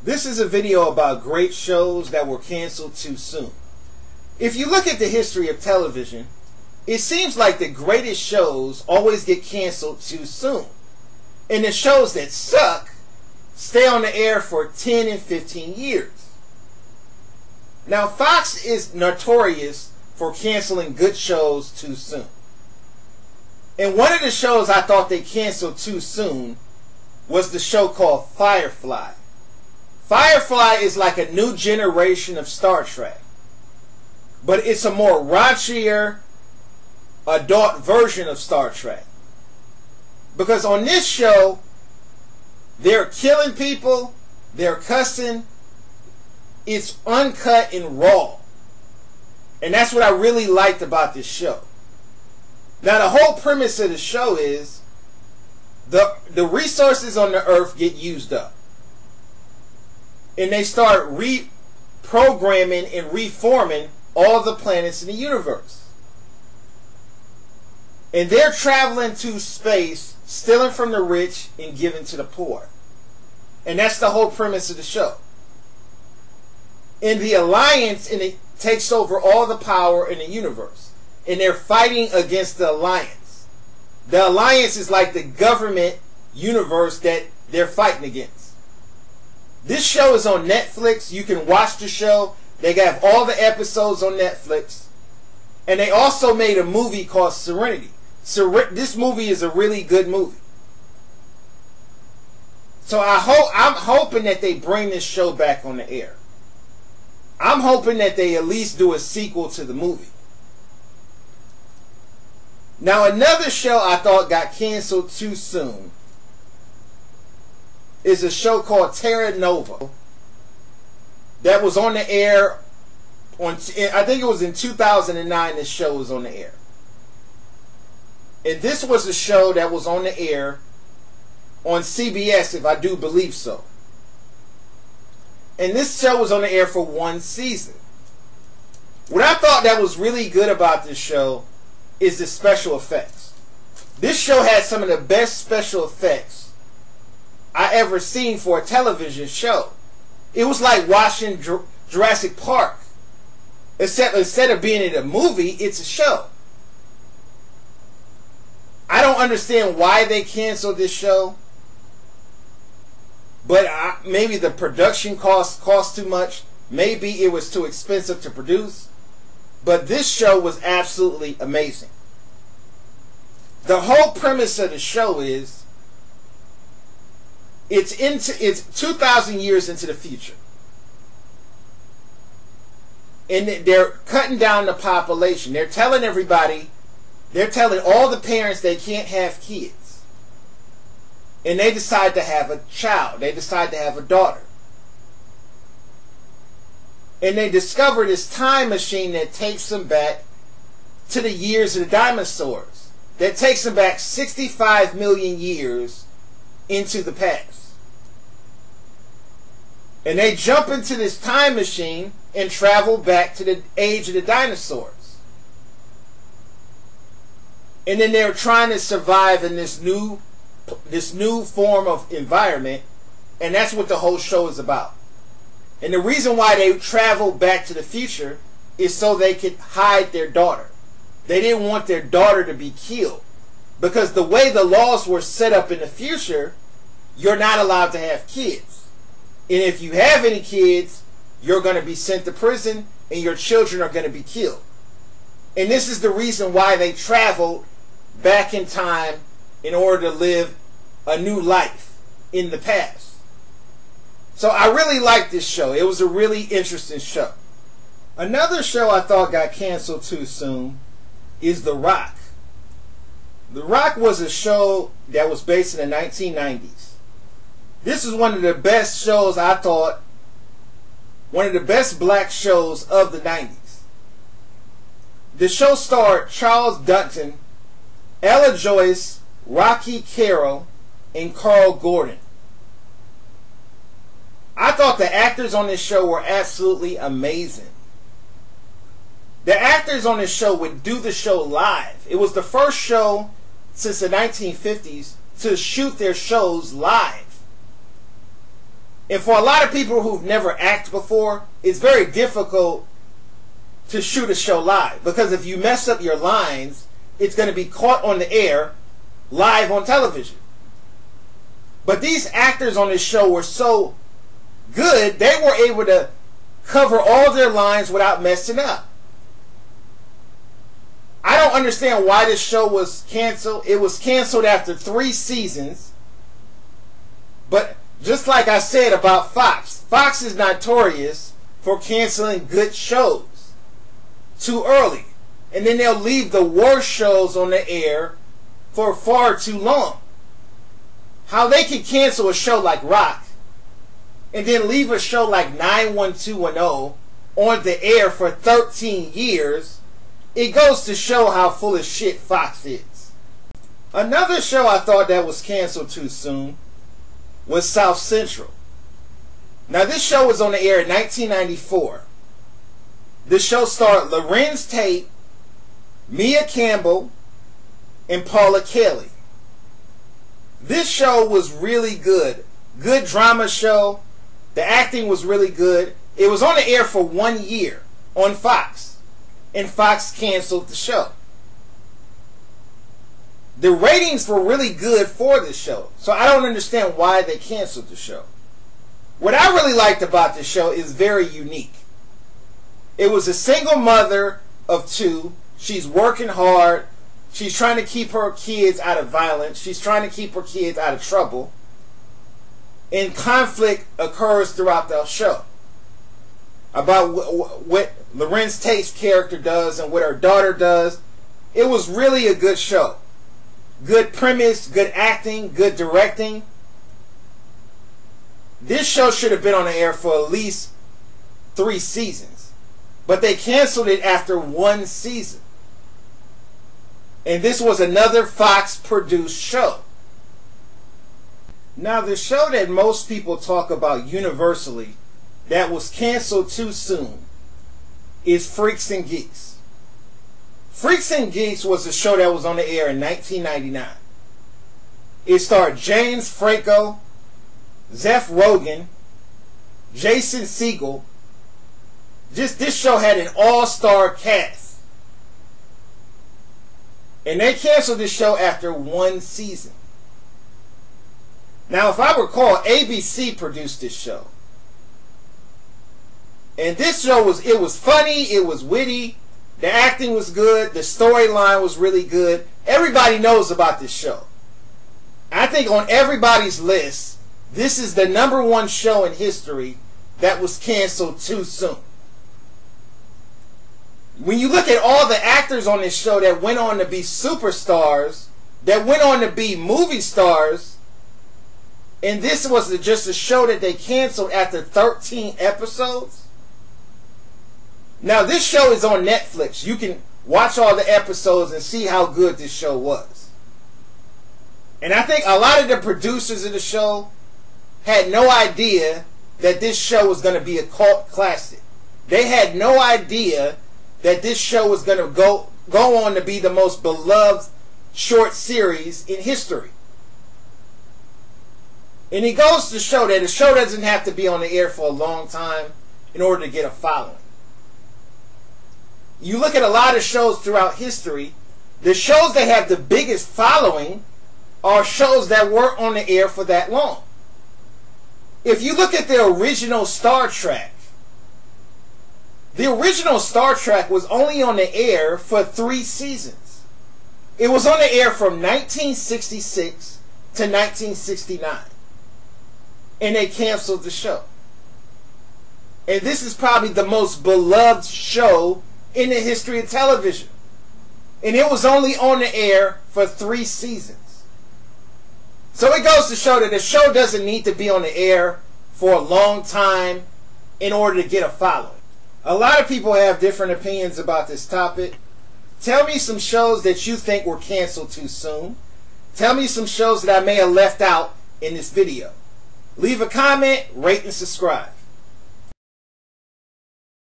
This is a video about great shows that were canceled too soon. If you look at the history of television, it seems like the greatest shows always get canceled too soon. And the shows that suck stay on the air for 10 and 15 years. Now, Fox is notorious for canceling good shows too soon. And one of the shows I thought they canceled too soon was the show called Firefly. Firefly is like a new generation of Star Trek, but it's a more raunchier adult version of Star Trek. Because on this show, they're killing people, they're cussing, it's uncut and raw. And that's what I really liked about this show. Now, the whole premise of the show is the resources on the earth get used up. And they start reprogramming and reforming all the planets in the universe. And they're traveling to space, stealing from the rich and giving to the poor. And that's the whole premise of the show. And the Alliance takes over all the power in the universe. And they're fighting against the Alliance. The Alliance is like the government universe that they're fighting against. This show is on Netflix. You can watch the show. They have all the episodes on Netflix. And they also made a movie called Serenity. This movie is a really good movie. So I'm hoping that they bring this show back on the air. I'm hoping that they at least do a sequel to the movie. Now, another show I thought got canceled too soon is a show called Terra Nova that was on the air I think it was in 2009 this show was on the air. And this was a show that was on the air on CBS, if I do believe so. And this show was on the air for one season. What I thought that was really good about this show is the special effects. This show had some of the best special effects I ever seen for a television show. It was like watching Jurassic Park. Except instead of being in a movie, it's a show. I don't understand why they canceled this show. But maybe the production cost too much. Maybe it was too expensive to produce. But this show was absolutely amazing. The whole premise of the show is it's 2,000 years into the future. And they're cutting down the population. They're telling everybody, they're telling all the parents they can't have kids. And they decide to have a child. They decide to have a daughter. And they discover this time machine that takes them back to the years of the dinosaurs. That takes them back 65 million years into the past. And they jump into this time machine and travel back to the age of the dinosaurs. And then they're trying to survive in this new form of environment. And that's what the whole show is about. And the reason why they travel back to the future is so they could hide their daughter. They didn't want their daughter to be killed. Because the way the laws were set up in the future, you're not allowed to have kids. And if you have any kids, you're going to be sent to prison and your children are going to be killed. And this is the reason why they traveled back in time in order to live a new life in the past. So I really liked this show. It was a really interesting show. Another show I thought got canceled too soon is The Rock. The Rock was a show that was based in the 1990s. This is one of the best shows, I thought, one of the best black shows of the 90s. The show starred Charles Dutton, Ella Joyce, Rocky Carroll, and Carl Gordon. I thought the actors on this show were absolutely amazing. The actors on this show would do the show live. It was the first show since the 1950s to shoot their shows live. And for a lot of people who've never acted before, it's very difficult to shoot a show live. Because if you mess up your lines, it's going to be caught on the air live on television. But these actors on this show were so good, they were able to cover all their lines without messing up. I don't understand why this show was canceled. It was canceled after 3 seasons. But just like I said about Fox, Fox is notorious for canceling good shows too early. And then they'll leave the worst shows on the air for far too long. How they can cancel a show like Rock and then leave a show like 91210 on the air for 13 years, it goes to show how full of shit Fox is. Another show I thought that was canceled too soon was South Central. Now this show was on the air in 1994. The show starred Lorenz Tate, Mia Campbell, and Paula Kelly. This show was really good. Good drama show. The acting was really good. It was on the air for 1 year on Fox. And Fox canceled the show. The ratings were really good for this show. So I don't understand why they canceled the show. What I really liked about this show is very unique. It was a single mother of 2. She's working hard. She's trying to keep her kids out of violence. She's trying to keep her kids out of trouble. And conflict occurs throughout the show about what Lorenz Tate's character does and what her daughter does. It was really a good show. Good premise, good acting, good directing. This show should have been on the air for at least 3 seasons. But they canceled it after 1 season. And this was another Fox-produced show. Now, the show that most people talk about universally that was canceled too soon is Freaks and Geeks. Freaks and Geeks was a show that was on the air in 1999. It starred James Franco, Seth Rogen, Jason Segel. This show had an all-star cast. And they canceled this show after 1 season. Now, if I recall, ABC produced this show. And this show was funny, it was witty, the acting was good, the storyline was really good. Everybody knows about this show. I think on everybody's list, this is the #1 show in history that was canceled too soon. When you look at all the actors on this show that went on to be superstars, that went on to be movie stars, and this was just a show that they canceled after 13 episodes. Now this show is on Netflix. You can watch all the episodes and see how good this show was. And I think a lot of the producers of the show had no idea that this show was going to be a cult classic. They had no idea that this show was going to go on to be the most beloved short series in history. And it goes to show that a show doesn't have to be on the air for a long time in order to get a following. You look at a lot of shows throughout history, the shows that have the biggest following are shows that weren't on the air for that long. If you look at the original Star Trek, the original Star Trek was only on the air for 3 seasons. It was on the air from 1966 to 1969. And they canceled the show. And this is probably the most beloved show in the history of television. And it was only on the air for 3 seasons. So it goes to show that a show doesn't need to be on the air for a long time in order to get a following. A lot of people have different opinions about this topic. Tell me some shows that you think were canceled too soon. Tell me some shows that I may have left out in this video. Leave a comment, rate, and subscribe.